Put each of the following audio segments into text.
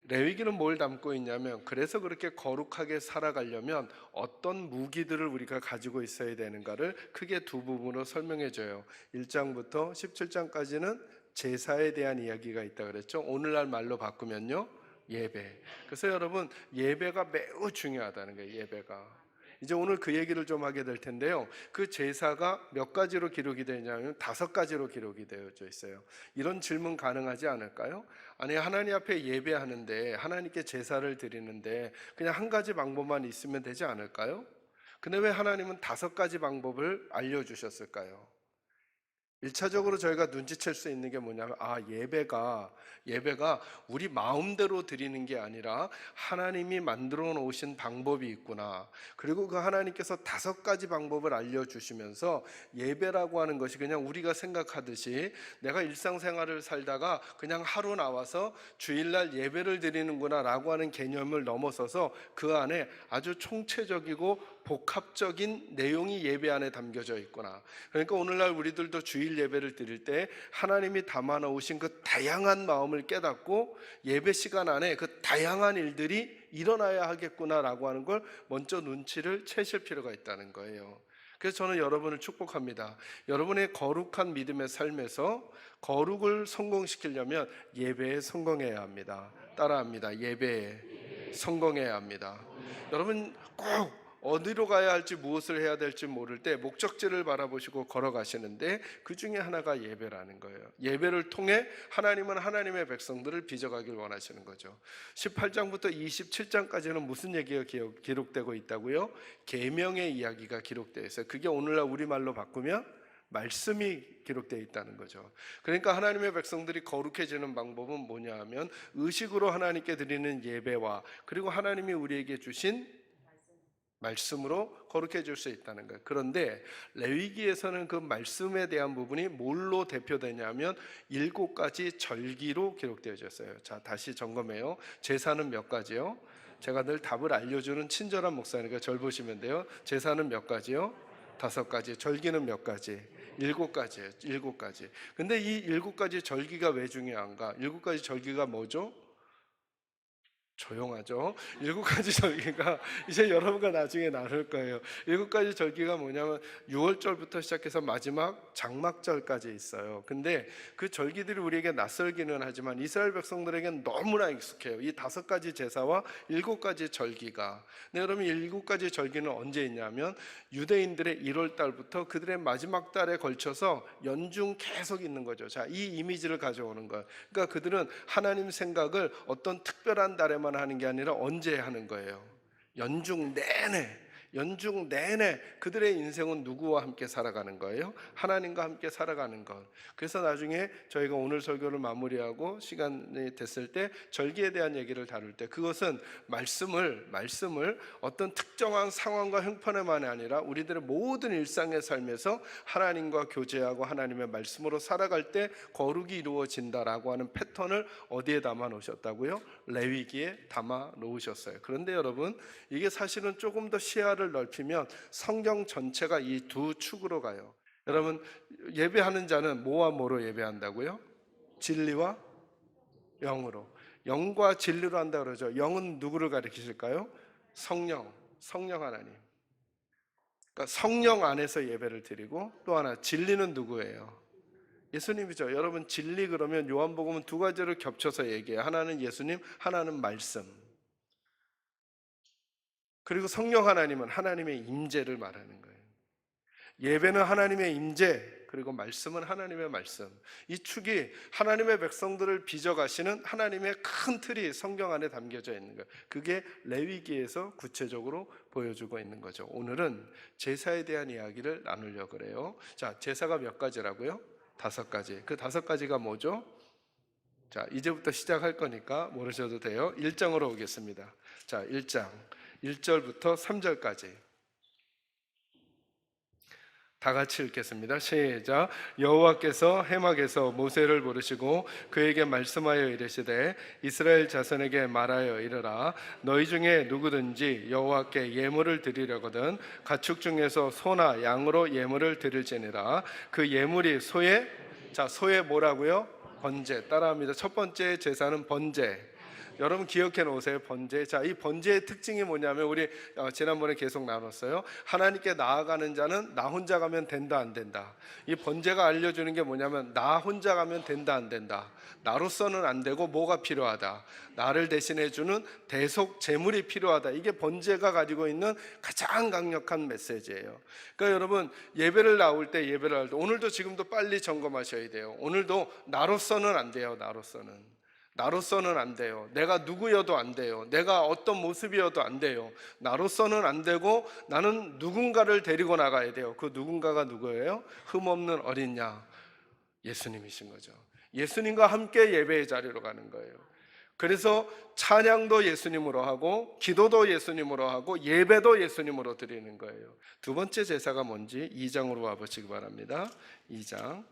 레위기는 뭘 담고 있냐면, 그래서 그렇게 거룩하게 살아가려면 어떤 무기들을 우리가 가지고 있어야 되는가를 크게 두 부분으로 설명해 줘요. 1장부터 17장까지는 제사에 대한 이야기가 있다 그랬죠. 오늘날 말로 바꾸면요, 예배. 그래서 여러분, 예배가 매우 중요하다는 거예요. 예배가. 이제 오늘 그 얘기를 좀 하게 될 텐데요. 그 제사가 몇 가지로 기록이 되냐면 5가지로 기록이 되어져 있어요. 이런 질문 가능하지 않을까요? 아니, 하나님 앞에 예배하는데, 하나님께 제사를 드리는데 그냥 한 가지 방법만 있으면 되지 않을까요? 근데 왜 하나님은 5가지 방법을 알려주셨을까요? 1차적으로 저희가 눈치챌 수 있는 게 뭐냐면, 예배가 우리 마음대로 드리는 게 아니라 하나님이 만들어 놓으신 방법이 있구나. 그리고 그 하나님께서 5가지 방법을 알려주시면서 예배라고 하는 것이 그냥 우리가 생각하듯이 내가 일상생활을 살다가 그냥 하루 나와서 주일날 예배를 드리는구나 라고 하는 개념을 넘어서서 그 안에 아주 총체적이고 복합적인 내용이 예배 안에 담겨져 있구나. 그러니까 오늘날 우리들도 주일 예배를 드릴 때 하나님이 담아 놓으신 그 다양한 마음을 깨닫고 예배 시간 안에 그 다양한 일들이 일어나야 하겠구나라고 하는 걸 먼저 눈치를 채실 필요가 있다는 거예요. 그래서 저는 여러분을 축복합니다. 여러분의 거룩한 믿음의 삶에서 거룩을 성공시키려면 예배에 성공해야 합니다. 따라합니다. 예배에 성공해야 합니다. 여러분, 꼭 어디로 가야 할지, 무엇을 해야 될지 모를 때 목적지를 바라보시고 걸어가시는데 그 중에 하나가 예배라는 거예요. 예배를 통해 하나님은 하나님의 백성들을 빚어가길 원하시는 거죠. 18장부터 27장까지는 무슨 얘기가 기록되고 있다고요? 계명의 이야기가 기록되어 있어요. 그게 오늘날 우리말로 바꾸면 말씀이 기록되어 있다는 거죠. 그러니까 하나님의 백성들이 거룩해지는 방법은 뭐냐 하면 의식으로 하나님께 드리는 예배와 그리고 하나님이 우리에게 주신 말씀으로 거룩해질 수 있다는 거예요. 그런데 레위기에서는 그 말씀에 대한 부분이 뭘로 대표되냐면 7가지 절기로 기록되어져 있어요. 자, 다시 점검해요. 제사는 몇 가지요? 제가 늘 답을 알려주는 친절한 목사니까 절 보시면 돼요. 제사는 몇 가지요? 5가지. 절기는 몇 가지? 7가지예요. 7가지. 근데 이 7가지 절기가 왜 중요한가? 7가지 절기가 뭐죠? 조용하죠. 7가지 절기가 이제 여러분과 나중에 나눌 거예요. 7가지 절기가 뭐냐면 6월절부터 시작해서 마지막 장막절까지 있어요. 근데 그 절기들이 우리에게 낯설기는 하지만 이스라엘 백성들에게는 너무나 익숙해요. 이 5가지 제사와 7가지 절기가. 근데 여러분, 7가지 절기는 언제 있냐면 유대인들의 1월달부터 그들의 마지막 달에 걸쳐서 연중 계속 있는 거죠. 자, 이 이미지를 가져오는 거예요. 그러니까 그들은 하나님 생각을 어떤 특별한 달에만 하는 게 아니라 언제 하는 거예요? 연중 내내 그들의 인생은 누구와 함께 살아가는 거예요? 하나님과 함께 살아가는 것. 그래서 나중에 저희가 오늘 설교를 마무리하고 시간이 됐을 때 절기에 대한 얘기를 다룰 때 그것은 말씀을 어떤 특정한 상황과 형편에만이 아니라 우리들의 모든 일상의 삶에서 하나님과 교제하고 하나님의 말씀으로 살아갈 때 거룩이 이루어진다라고 하는 패턴을 어디에 담아 놓으셨다고요? 레위기에 담아 놓으셨어요. 그런데 여러분, 이게 사실은 조금 더 시야를 넓히면 성경 전체가 이 두 축으로 가요. 여러분, 예배하는 자는 뭐와 뭐로 예배한다고요? 진리와 영으로. 영과 진리로 한다 그러죠. 영은 누구를 가리키실까요? 성령 하나님. 그러니까 성령 안에서 예배를 드리고, 또 하나 진리는 누구예요? 예수님이죠. 여러분, 진리 그러면 요한복음은 2가지를 겹쳐서 얘기해요. 하나는 예수님, 하나는 말씀. 그리고 성령 하나님은 하나님의 임재를 말하는 거예요. 예배는 하나님의 임재, 그리고 말씀은 하나님의 말씀. 이 축이 하나님의 백성들을 빚어가시는 하나님의 큰 틀이 성경 안에 담겨져 있는 거예요. 그게 레위기에서 구체적으로 보여주고 있는 거죠. 오늘은 제사에 대한 이야기를 나누려고 그래요. 자, 제사가 몇 가지라고요? 5가지. 그 5가지가 뭐죠? 자, 이제부터 시작할 거니까 모르셔도 돼요. 1장으로 오겠습니다. 자, 1장 1절부터 3절까지 다 같이 읽겠습니다. 시작. 여호와께서 해막에서 모세를 부르시고 그에게 말씀하여 이르시되 이스라엘 자손에게 말하여 이르라. 너희 중에 누구든지 여호와께 예물을 드리려거든 가축 중에서 소나 양으로 예물을 드릴지니라. 그 예물이 소의 뭐라고요? 번제. 따라합니다. 첫 번째 제사는 번제. 여러분 기억해 놓으세요. 번제. 자, 이 번제의 특징이 뭐냐면 우리 지난번에 계속 나눴어요. 하나님께 나아가는 자는 나 혼자 가면 된다 안 된다. 이 번제가 알려주는 게 뭐냐면 나 혼자 가면 된다 안 된다. 나로서는 안 되고 뭐가 필요하다. 나를 대신해 주는 대속 제물이 필요하다. 이게 번제가 가지고 있는 가장 강력한 메시지예요. 그러니까 여러분 예배를 나올 때 오늘도 지금도 빨리 점검하셔야 돼요. 오늘도 나로서는 안 돼요. 나로서는 안 돼요. 내가 누구여도 안 돼요. 내가 어떤 모습이어도 안 돼요. 나로서는 안 되고 나는 누군가를 데리고 나가야 돼요. 그 누군가가 누구예요? 흠없는 어린 양 예수님이신 거죠. 예수님과 함께 예배의 자리로 가는 거예요. 그래서 찬양도 예수님으로 하고 기도도 예수님으로 하고 예배도 예수님으로 드리는 거예요. 두 번째 제사가 뭔지 2장으로 와보시기 바랍니다. 2장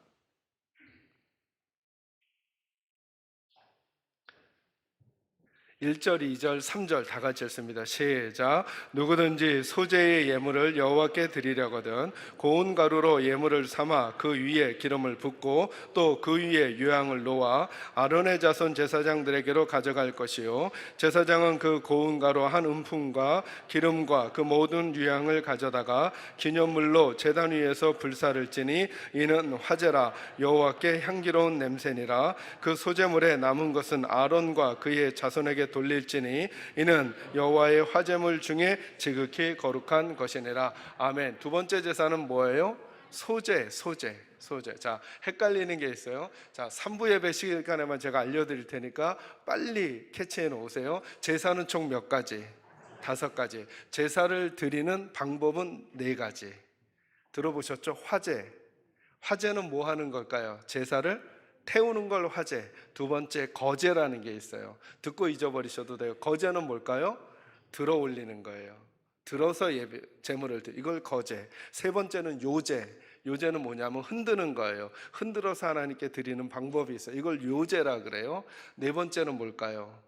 1절, 2절, 3절 다 같이 읽습니다. 시작. 누구든지 소재의 예물을 여호와께 드리려거든 고운 가루로 예물을 삼아 그 위에 기름을 붓고 또 그 위에 유향을 놓아 아론의 자손 제사장들에게로 가져갈 것이요 제사장은 그 고운 가루 한 움품과 기름과 그 모든 유향을 가져다가 기념물로 제단 위에서 불사를 지니 이는 화제라 여호와께 향기로운 냄새니라. 그 소재물에 남은 것은 아론과 그의 자손에게 돌릴지니 이는 여호와의 화제물 중에 지극히 거룩한 것이니라. 아멘. 두 번째 제사는 뭐예요? 소제. 자, 헷갈리는 게 있어요. 자, 3부 예배 시간에만 제가 알려드릴 테니까 빨리 캐치해 놓으세요. 제사는 총 몇 가지? 5가지. 제사를 드리는 방법은 4가지. 들어보셨죠? 화제는 뭐 하는 걸까요? 제사를 태우는 걸 화제. 두 번째 거제라는 게 있어요. 듣고 잊어버리셔도 돼요. 거제는 뭘까요? 들어 올리는 거예요. 들어서 예배 제물을 드리. 이걸 거제. 세 번째는 요제. 요제는 뭐냐면 흔드는 거예요. 흔들어서 하나님께 드리는 방법이 있어요. 이걸 요제라 그래요. 네 번째는 뭘까요?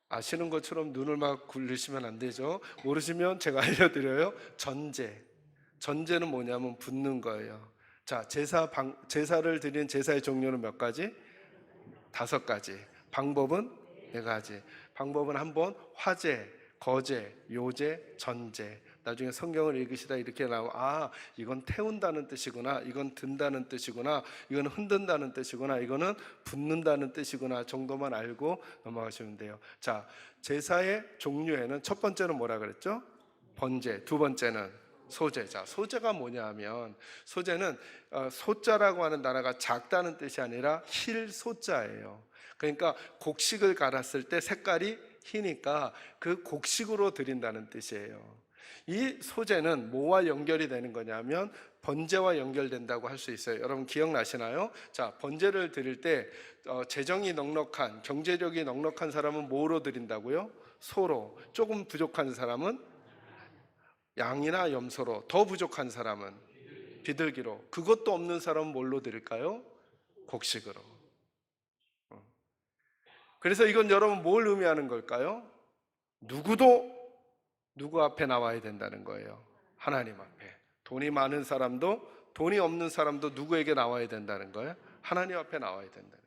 아시는 것처럼 눈을 막 굴리시면 안 되죠. 모르시면 제가 알려드려요. 전제는 뭐냐면 붓는 거예요. 자, 제사를 드리는 제사의 종류는 몇 가지? 5가지. 방법은 4가지. 방법은 한번 화제, 거제, 요제, 전제. 나중에 성경을 읽으시다 이렇게 나오면 이건 태운다는 뜻이구나, 이건 든다는 뜻이구나, 이건 흔든다는 뜻이구나, 이거는 붓는다는 뜻이구나 정도만 알고 넘어가시면 돼요. 자, 제사의 종류에는 첫 번째는 뭐라 그랬죠? 번제. 두 번째는 소제. 자, 소제가 뭐냐 하면 소제는 소자라고 하는 단어가 작다는 뜻이 아니라 힐 소자예요. 그러니까 곡식을 갈았을 때 색깔이 희니까 그 곡식으로 드린다는 뜻이에요. 이 소제는 뭐와 연결이 되는 거냐면 번제와 연결된다고 할 수 있어요. 여러분 기억나시나요? 자, 번제를 드릴 때 재정이 넉넉한, 경제력이 넉넉한 사람은 뭐로 드린다고요? 소로. 조금 부족한 사람은 양이나 염소로. 더 부족한 사람은 비둘기로. 그것도 없는 사람은 뭘로 드릴까요? 곡식으로. 그래서 이건 여러분 뭘 의미하는 걸까요? 누구도 누구 앞에 나와야 된다는 거예요. 하나님 앞에. 돈이 많은 사람도 돈이 없는 사람도 누구에게 나와야 된다는 거예요? 하나님 앞에 나와야 된다는 거예요.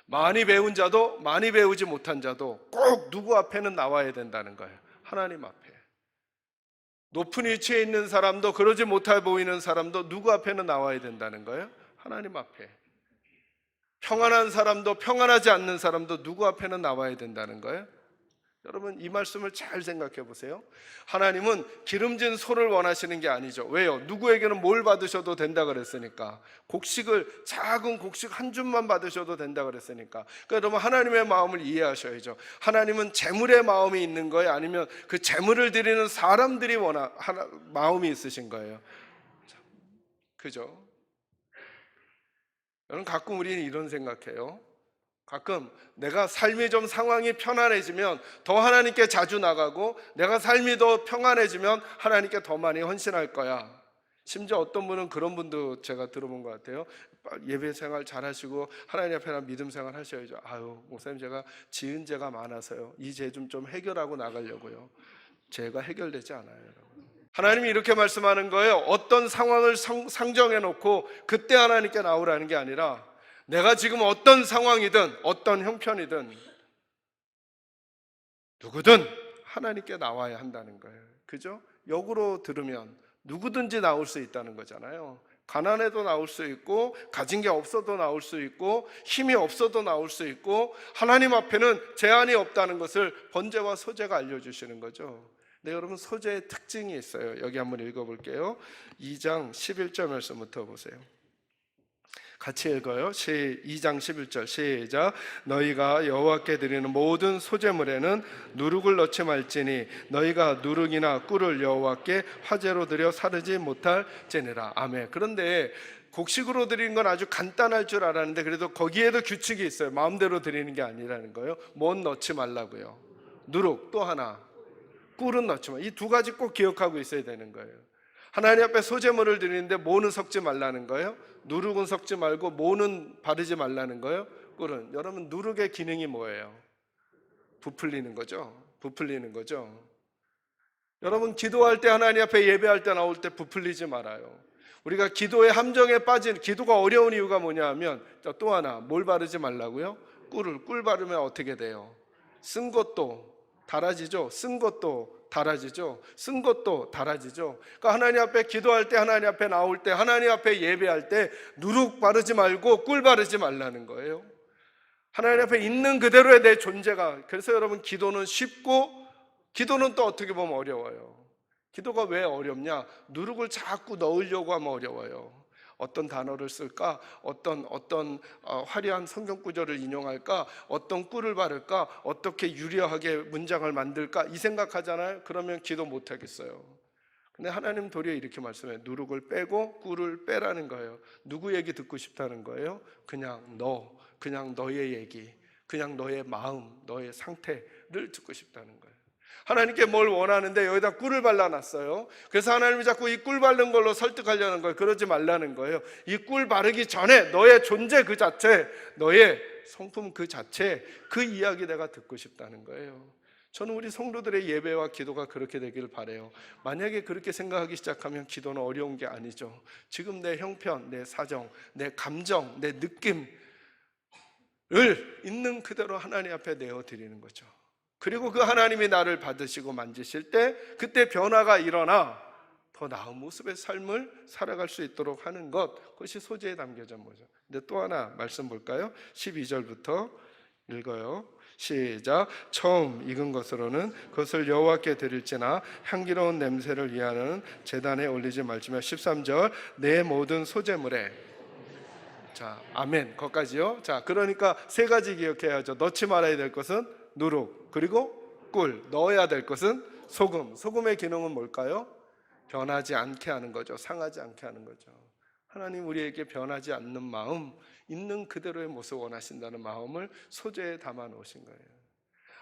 많이 배운 자도 많이 배우지 못한 자도 꼭 누구 앞에는 나와야 된다는 거예요. 하나님 앞에. 높은 위치에 있는 사람도 그러지 못해 보이는 사람도 누구 앞에는 나와야 된다는 거예요? 하나님 앞에. 평안한 사람도 평안하지 않는 사람도 누구 앞에는 나와야 된다는 거예요? 여러분 이 말씀을 잘 생각해 보세요. 하나님은 기름진 소를 원하시는 게 아니죠. 왜요? 누구에게는 뭘 받으셔도 된다 그랬으니까. 작은 곡식 한 줌만 받으셔도 된다 그랬으니까. 그러니까 여러분 하나님의 마음을 이해하셔야죠. 하나님은 재물의 마음이 있는 거예요? 아니면 그 재물을 드리는 사람들이 마음이 있으신 거예요? 그죠? 여러분 가끔 우리는 이런 생각해요. 가끔 내가 삶이 좀 상황이 편안해지면 더 하나님께 자주 나가고 내가 삶이 더 평안해지면 하나님께 더 많이 헌신할 거야. 심지어 어떤 분은 그런 분도 제가 들어본 것 같아요. 예배 생활 잘 하시고 하나님 앞에 믿음 생활 하셔야죠. 목사님 제가 지은 죄가 많아서요. 이 죄 좀 해결하고 나가려고요. 죄가 해결되지 않아요, 여러분. 하나님이 이렇게 말씀하는 거예요. 어떤 상황을 상정해 놓고 그때 하나님께 나오라는 게 아니라 내가 지금 어떤 상황이든 어떤 형편이든 누구든 하나님께 나와야 한다는 거예요. 그죠? 역으로 들으면 누구든지 나올 수 있다는 거잖아요. 가난해도 나올 수 있고, 가진 게 없어도 나올 수 있고, 힘이 없어도 나올 수 있고, 하나님 앞에는 제한이 없다는 것을 번제와 소제가 알려주시는 거죠. 네, 여러분, 소제의 특징이 있어요. 여기 한번 읽어볼게요. 2장 11절 말씀부터 보세요. 같이 읽어요. 2장 11절 시작. 너희가 여호와께 드리는 모든 소제물에는 누룩을 넣지 말지니 너희가 누룩이나 꿀을 여호와께 화제로 드려 사르지 못할지니라. 아멘. 그런데 곡식으로 드리는 건 아주 간단할 줄 알았는데 그래도 거기에도 규칙이 있어요. 마음대로 드리는 게 아니라는 거예요. 뭔 넣지 말라고요? 누룩, 또 하나 꿀은 넣지 마. 이 두 가지 꼭 기억하고 있어야 되는 거예요. 하나님 앞에 소제물을 드리는데 뭐는 섞지 말라는 거예요? 누룩은 섞지 말고 뭐는 바르지 말라는 거예요? 꿀은. 여러분, 누룩의 기능이 뭐예요? 부풀리는 거죠. 부풀리는 거죠. 여러분, 기도할 때, 하나님 앞에 예배할 때, 나올 때 부풀리지 말아요. 우리가 기도의 함정에 빠진, 기도가 어려운 이유가 뭐냐 하면 또 하나 뭘 바르지 말라고요? 꿀 바르면 어떻게 돼요? 쓴 것도 달아지죠. 쓴 것도 달아지죠. 쓴 것도 달아지죠. 그러니까 하나님 앞에 기도할 때, 하나님 앞에 나올 때, 하나님 앞에 예배할 때 누룩 바르지 말고 꿀 바르지 말라는 거예요. 하나님 앞에 있는 그대로의 내 존재가. 그래서 여러분, 기도는 쉽고 기도는 또 어떻게 보면 어려워요. 기도가 왜 어렵냐? 누룩을 자꾸 넣으려고 하면 어려워요. 어떤 단어를 쓸까? 어떤 화려한 성경 구절을 인용할까? 어떤 꿀을 바를까? 어떻게 유려하게 문장을 만들까? 이 생각하잖아요. 그러면 기도 못 하겠어요. 근데 하나님 도리어 이렇게 말씀해요. 누룩을 빼고 꿀을 빼라는 거예요. 누구 얘기 듣고 싶다는 거예요? 그냥 너의 얘기, 그냥 너의 마음, 너의 상태를 듣고 싶다는 거예요. 하나님께 뭘 원하는데 여기다 꿀을 발라놨어요. 그래서 하나님이 자꾸 이 꿀 바른 걸로 설득하려는 거예요. 그러지 말라는 거예요. 이 꿀 바르기 전에 너의 존재 그 자체, 너의 성품 그 자체, 그 이야기 내가 듣고 싶다는 거예요. 저는 우리 성도들의 예배와 기도가 그렇게 되기를 바라요. 만약에 그렇게 생각하기 시작하면 기도는 어려운 게 아니죠. 지금 내 형편, 내 사정, 내 감정, 내 느낌을 있는 그대로 하나님 앞에 내어드리는 거죠. 그리고 그 하나님이 나를 받으시고 만지실 때 그때 변화가 일어나 더 나은 모습의 삶을 살아갈 수 있도록 하는 것, 그것이 소제에 담겨져 뭐죠. 근데 또 하나 말씀 볼까요? 12절부터 읽어요. 시작. 처음 익은 것으로는 그것을 여호와께 드릴지나 향기로운 냄새를 위하는 제단에 올리지 말지며. 13절. 내 모든 소제물에. 자, 아멘. 거기까지요. 자, 그러니까 세 가지 기억해야죠. 넣지 말아야 될 것은 누룩, 그리고 꿀. 넣어야 될 것은 소금. 소금의 기능은 뭘까요? 변하지 않게 하는 거죠. 상하지 않게 하는 거죠. 하나님 우리에게 변하지 않는 마음, 있는 그대로의 모습 원하신다는 마음을 소제에 담아 놓으신 거예요.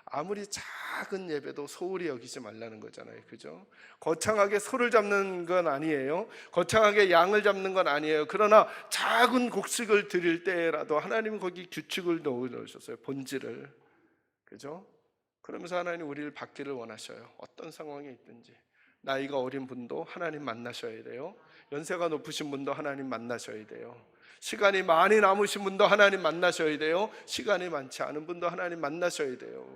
아무리 작은 예배도 소홀히 여기지 말라는 거잖아요. 그죠? 거창하게 소를 잡는 건 아니에요. 거창하게 양을 잡는 건 아니에요. 그러나 작은 곡식을 드릴 때라도 하나님은 거기 규칙을 넣으셨어요. 본질을. 그죠? 그러면서 하나님 우리를 받기를 원하셔요. 어떤 상황에 있든지. 나이가 어린 분도 하나님 만나셔야 돼요. 연세가 높으신 분도 하나님 만나셔야 돼요. 시간이 많이 남으신 분도 하나님 만나셔야 돼요. 시간이 많지 않은 분도 하나님 만나셔야 돼요.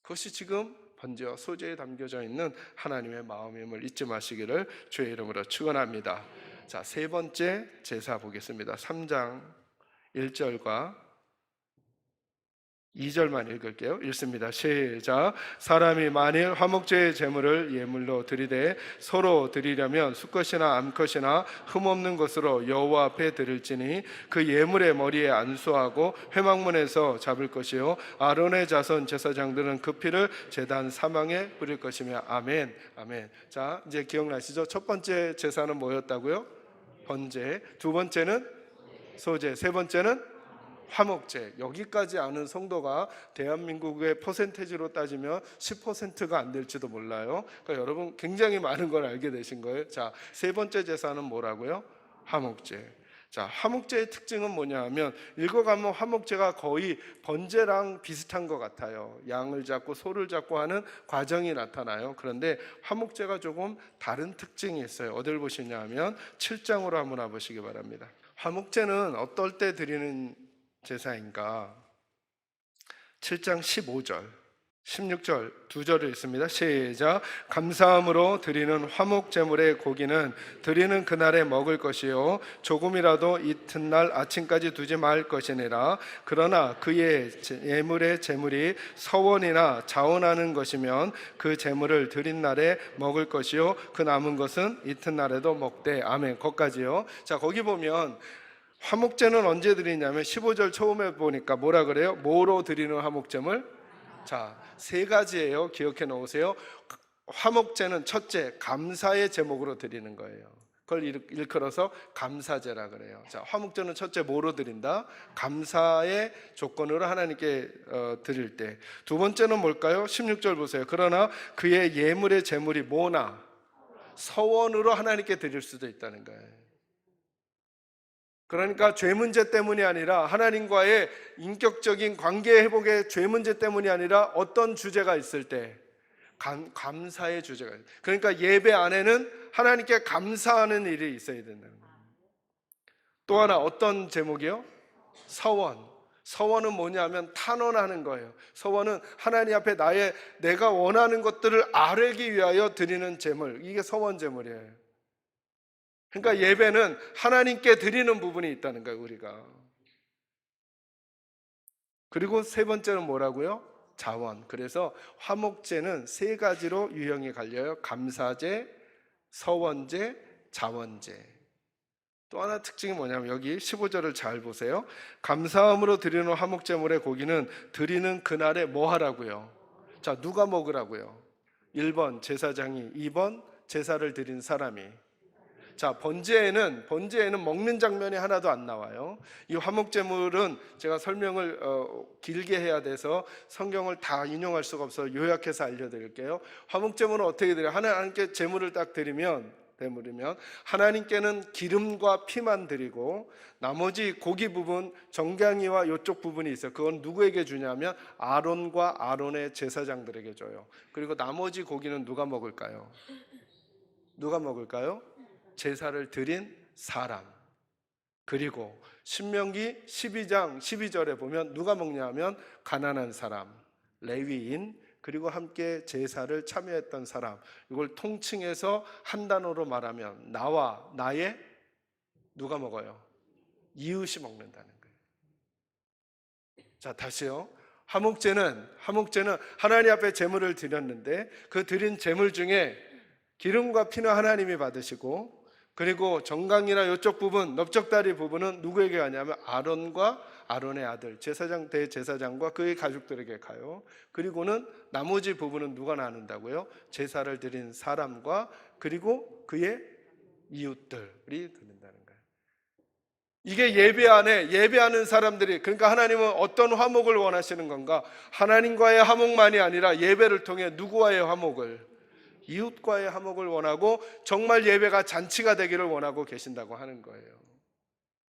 그것이 지금 번제와 소제에 담겨져 있는 하나님의 마음임을 잊지 마시기를 주의 이름으로 축원합니다. 자, 세 번째 제사 보겠습니다. 3장 1절과 2절만 읽을게요. 읽습니다. 시작. 사람이 만일 화목제의 제물을 예물로 드리되 서로 드리려면 수컷이나 암컷이나 흠없는 것으로 여호와 앞에 드릴지니 그 예물의 머리에 안수하고 회막문에서 잡을 것이요 아론의 자손 제사장들은 그 피를 제단 사망에 뿌릴 것이며. 아멘. 아멘. 자, 이제 기억나시죠? 첫 번째 제사는 뭐였다고요? 번제. 두 번째는 소제. 세 번째는 화목제. 여기까지 아는 성도가 대한민국의 퍼센테이지로 따지면 10%가 안 될지도 몰라요. 그러니까 여러분 굉장히 많은 걸 알게 되신 거예요. 자, 세 번째 제사는 뭐라고요? 화목제. 자, 화목제의 특징은 뭐냐 하면 읽어가면 화목제가 거의 번제랑 비슷한 것 같아요. 양을 잡고 소를 잡고 하는 과정이 나타나요. 그런데 화목제가 조금 다른 특징이 있어요. 어딜 보시냐 하면 7장으로 한번 와보시기 바랍니다. 화목제는 어떨 때 드리는 제사인가? 7장 15절 16절 두 절을 읽습니다. 시작. 감사함으로 드리는 화목 제물의 고기는 드리는 그날에 먹을 것이요 조금이라도 이튿날 아침까지 두지 말 것이니라. 그러나 그의 예물의 제물이 서원이나 자원하는 것이면 그 제물을 드린 날에 먹을 것이요 그 남은 것은 이튿날에도 먹되. 아멘. 거기까지요. 자, 거기 보면 화목제는 언제 드리냐면 15절 처음에 보니까 뭐라 그래요? 뭐로 드리는 화목제물? 자, 세 가지예요. 기억해 놓으세요. 화목제는 첫째, 감사의 제목으로 드리는 거예요. 그걸 일컬어서 감사제라 그래요. 자, 화목제는 첫째 뭐로 드린다? 감사의 조건으로 하나님께 드릴 때. 두 번째는 뭘까요? 16절 보세요. 그러나 그의 예물의 제물이 뭐나? 서원으로 하나님께 드릴 수도 있다는 거예요. 그러니까 죄 문제 때문이 아니라 하나님과의 인격적인 관계 회복의 죄 문제 때문이 아니라 어떤 주제가 있을 때 감사의 주제가 있어요. 그러니까 예배 안에는 하나님께 감사하는 일이 있어야 된다는 거예요. 또 하나 어떤 제목이요? 서원. 서원은 뭐냐면 탄원하는 거예요. 서원은 하나님 앞에 내가 원하는 것들을 아뢰기 위하여 드리는 제물. 이게 서원 제물이에요. 그러니까 예배는 하나님께 드리는 부분이 있다는 거예요, 우리가. 그리고 세 번째는 뭐라고요? 자원. 그래서 화목제는 세 가지로 유형이 갈려요. 감사제, 서원제, 자원제. 또 하나 특징이 뭐냐면 여기 15절을 잘 보세요. 감사함으로 드리는 화목제물의 고기는 드리는 그날에 뭐 하라고요? 자, 누가 먹으라고요? 1번 제사장이, 2번 제사를 드린 사람이. 자, 번제에는 먹는 장면이 하나도 안 나와요. 이 화목제물은 제가 설명을 길게 해야 돼서 성경을 다 인용할 수가 없어서 요약해서 알려드릴게요. 화목제물은 어떻게 드려요? 하나님께 제물을 딱 드리면 하나님께는 기름과 피만 드리고 나머지 고기 부분, 정강이와 이쪽 부분이 있어요. 그건 누구에게 주냐면 아론과 아론의 제사장들에게 줘요. 그리고 나머지 고기는 누가 먹을까요? 누가 먹을까요? 제사를 드린 사람. 그리고 신명기 12장 12절에 보면 누가 먹냐면 가난한 사람, 레위인, 그리고 함께 제사를 참여했던 사람. 이걸 통칭해서 한 단어로 말하면 나와 나의 누가 먹어요? 이웃이 먹는다는 거예요. 자, 다시요. 화목제는 하나님 앞에 제물을 드렸는데 그 드린 제물 중에 기름과 피는 하나님이 받으시고, 그리고 정강이나 이쪽 부분, 넓적다리 부분은 누구에게 가냐면 아론과 아론의 아들 제사장, 대제사장과 그의 가족들에게 가요. 그리고는 나머지 부분은 누가 나눈다고요? 제사를 드린 사람과 그리고 그의 이웃들이 드린다는 거예요. 이게 예배 안에 예배하는 사람들이, 그러니까 하나님은 어떤 화목을 원하시는 건가? 하나님과의 화목만이 아니라 예배를 통해 누구와의 화목을? 이웃과의 화목을 원하고 정말 예배가 잔치가 되기를 원하고 계신다고 하는 거예요.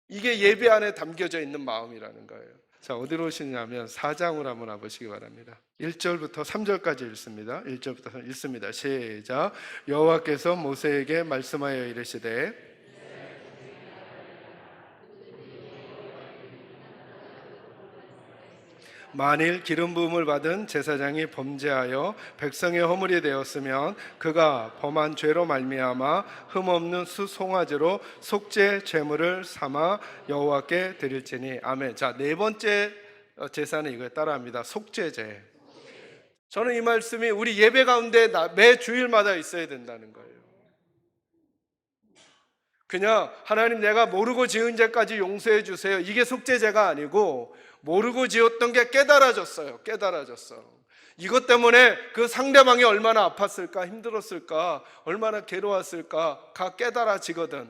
이게 예배 안에 담겨져 있는 마음이라는 거예요. 자, 어디로 오시냐면 4장으로 한번 와보시기 바랍니다. 1절부터 3절까지 읽습니다. 1절부터 읽습니다. 시작. 여호와께서 모세에게 말씀하여 이르시되 만일 기름 부음을 받은 제사장이 범죄하여 백성의 허물이 되었으면 그가 범한 죄로 말미암아 흠없는 수송아지로 속죄 제물을 삼아 여호와께 드릴지니. 아멘. 자, 네 번째 제사는 이거에 따라합니다. 속죄제. 저는 이 말씀이 우리 예배 가운데 매 주일마다 있어야 된다는 거예요. 그냥 하나님 내가 모르고 지은 죄까지 용서해 주세요, 이게 속죄제가 아니고 모르고 지었던 게 깨달아졌어요. 이것 때문에 그 상대방이 얼마나 아팠을까, 힘들었을까, 얼마나 괴로웠을까 가 깨달아지거든.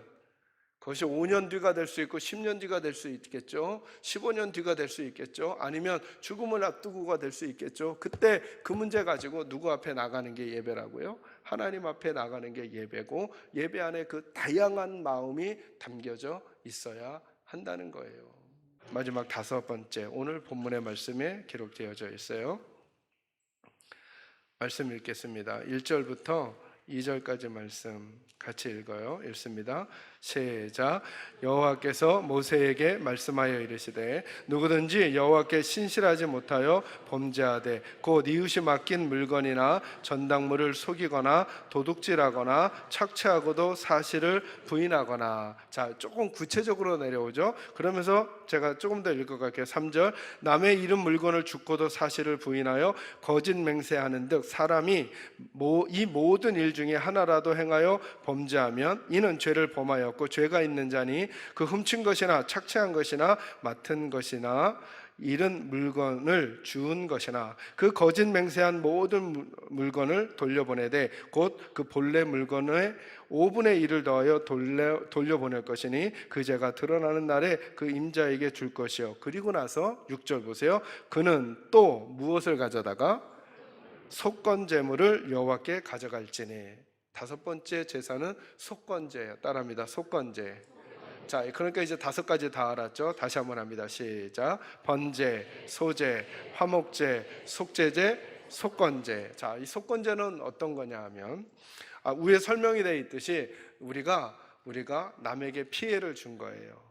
그것이 5년 뒤가 될 수 있고 10년 뒤가 될 수 있겠죠. 15년 뒤가 될 수 있겠죠. 아니면 죽음을 앞두고가 될 수 있겠죠. 그때 그 문제 가지고 누구 앞에 나가는 게 예배라고요? 하나님 앞에 나가는 게 예배고, 예배 안에 그 다양한 마음이 담겨져 있어야 한다는 거예요. 마지막 다섯 번째, 오늘 본문의 말씀에 기록되어져 있어요. 말씀 읽겠습니다. 1절부터 2절까지 말씀 같이 읽어요. 읽습니다. 시작. 여호와께서 모세에게 말씀하여 이르시되 누구든지 여호와께 신실하지 못하여 범죄하되 곧 이웃이 맡긴 물건이나 전당물을 속이거나 도둑질하거나 착취하고도 사실을 부인하거나. 자, 조금 구체적으로 내려오죠. 그러면서 제가 조금 더 읽어갈게요. 3절. 남의 이름 물건을 죽고도 사실을 부인하여 거짓 맹세하는 듯 사람이 이 모든 일 중에 하나라도 행하여 범죄하면 이는 죄를 범하였고 죄가 있는 자니 그 훔친 것이나 착취한 것이나 맡은 것이나 잃은 물건을 주운 것이나 그 거짓 맹세한 모든 물건을 돌려보내되 곧 그 본래 물건의 5분의 1을 더하여 돌려보낼 것이니 그 죄가 드러나는 날에 그 임자에게 줄 것이요. 그리고 나서 6절 보세요. 그는 또 무엇을 가져다가 속건 제물을 여호와께 가져갈지니. 다섯 번째 제사는 속건제예요. 따라합니다. 속건제. 자, 그러니까 이제 다섯 가지 다 알았죠? 다시 한번 합니다. 시작. 번제, 소제, 화목제, 속제제, 속건제. 자, 이 속건제는 어떤 거냐 하면 위에 설명이 되어 있듯이 우리가 남에게 피해를 준 거예요.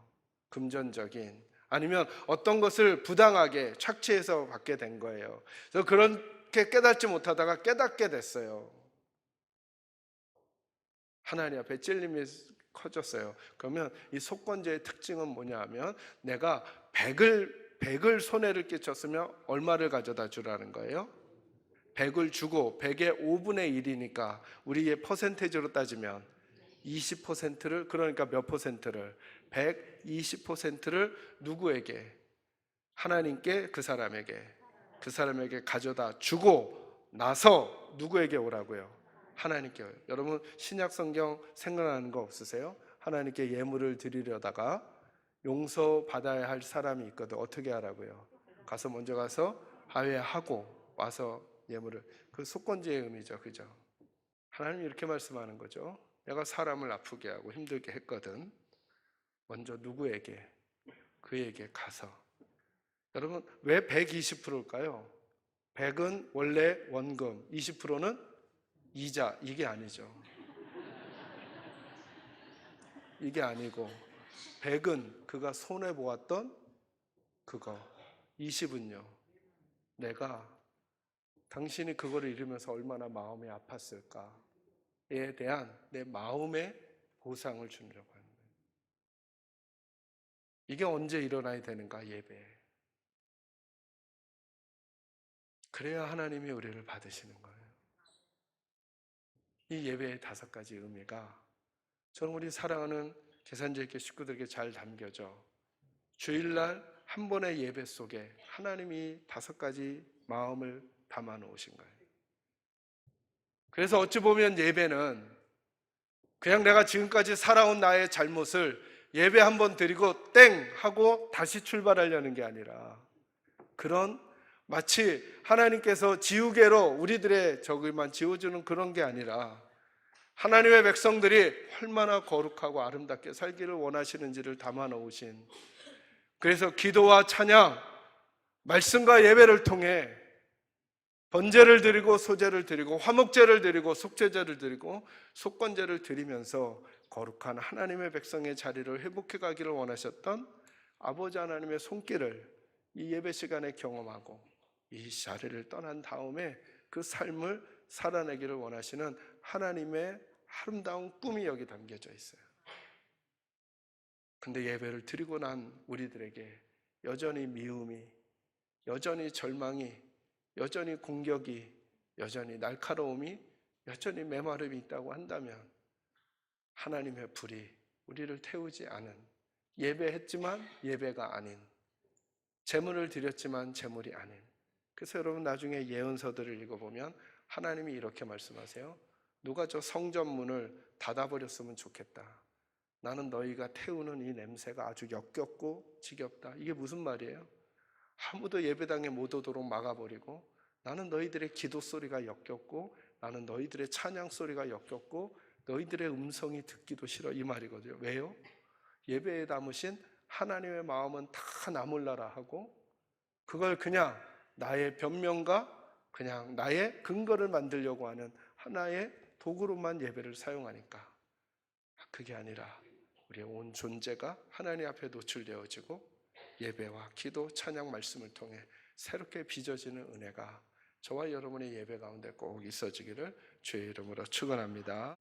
금전적인 아니면 어떤 것을 부당하게 착취해서 받게 된 거예요. 그래서 그렇게 깨닫지 못하다가 깨닫게 됐어요. 하나님 앞에 찔림이 커졌어요. 그러면 이 속건제의 특징은 뭐냐 하면 내가 100을 손해를 끼쳤으면 얼마를 가져다 주라는 거예요? 100을 주고 100의 5분의 1이니까 우리의 퍼센테이지로 따지면 20%를, 그러니까 몇 퍼센트를? 120%를 누구에게? 하나님께, 그 사람에게 가져다 주고 나서 누구에게 오라고요? 하나님께. 여러분 신약 성경 생각나는 거 없으세요? 하나님께 예물을 드리려다가 용서받아야 할 사람이 있거든. 어떻게 하라고요? 먼저 가서 화해하고 와서 예물을. 그 속건제의 의미죠. 그죠? 하나님이 이렇게 말씀하는 거죠. 내가 사람을 아프게 하고 힘들게 했거든. 먼저 누구에게? 그에게 가서. 여러분 왜 120%일까요? 100은 원래 원금, 20%는 이자. 이게 아니죠. 이게 아니고 100은 그가 손해보았던 그거, 20은요 내가 당신이 그거를 잃으면서 얼마나 마음이 아팠을까에 대한 내 마음의 보상을 주려고 하는 거예요. 이게 언제 일어나야 되는가? 예배. 그래야 하나님이 우리를 받으시는 거예요. 이 예배의 다섯 가지 의미가 저는 우리 사랑하는 계산제일교 식구들에게 잘 담겨져. 주일날 한 번의 예배 속에 하나님이 다섯 가지 마음을 담아 놓으신 거예요. 그래서 어찌 보면 예배는 그냥 내가 지금까지 살아온 나의 잘못을 예배 한 번 드리고 땡 하고 다시 출발하려는 게 아니라 그런 마치 하나님께서 지우개로 우리들의 적을만 지워주는 그런 게 아니라 하나님의 백성들이 얼마나 거룩하고 아름답게 살기를 원하시는지를 담아 놓으신, 그래서 기도와 찬양, 말씀과 예배를 통해 번제를 드리고 소제를 드리고 화목제를 드리고 속죄제를 드리고 속건제를 드리면서 거룩한 하나님의 백성의 자리를 회복해 가기를 원하셨던 아버지 하나님의 손길을 이 예배 시간에 경험하고 이 자리를 떠난 다음에 그 삶을 살아내기를 원하시는 하나님의 아름다운 꿈이 여기 담겨져 있어요. 근데 예배를 드리고 난 우리들에게 여전히 미움이, 여전히 절망이, 여전히 공격이, 여전히 날카로움이, 여전히 메마름이 있다고 한다면 하나님의 불이 우리를 태우지 않은, 예배했지만 예배가 아닌, 제물을 드렸지만 제물이 아닌. 그래서 여러분 나중에 예언서들을 읽어보면 하나님이 이렇게 말씀하세요. 누가 저 성전문을 닫아버렸으면 좋겠다. 나는 너희가 태우는 이 냄새가 아주 역겹고 지겹다. 이게 무슨 말이에요? 아무도 예배당에 못 오도록 막아버리고, 나는 너희들의 기도 소리가 역겹고, 나는 너희들의 찬양 소리가 역겹고, 너희들의 음성이 듣기도 싫어, 이 말이거든요. 왜요? 예배에 담으신 하나님의 마음은 다 나몰라라 하고, 그걸 그냥 나의 변명과 그냥 나의 근거를 만들려고 하는 하나의 도구로만 예배를 사용하니까, 그게 아니라 우리의 온 존재가 하나님 앞에 노출되어지고 예배와 기도, 찬양 말씀을 통해 새롭게 빚어지는 은혜가 저와 여러분의 예배 가운데 꼭 있어지기를 주의 이름으로 축원합니다.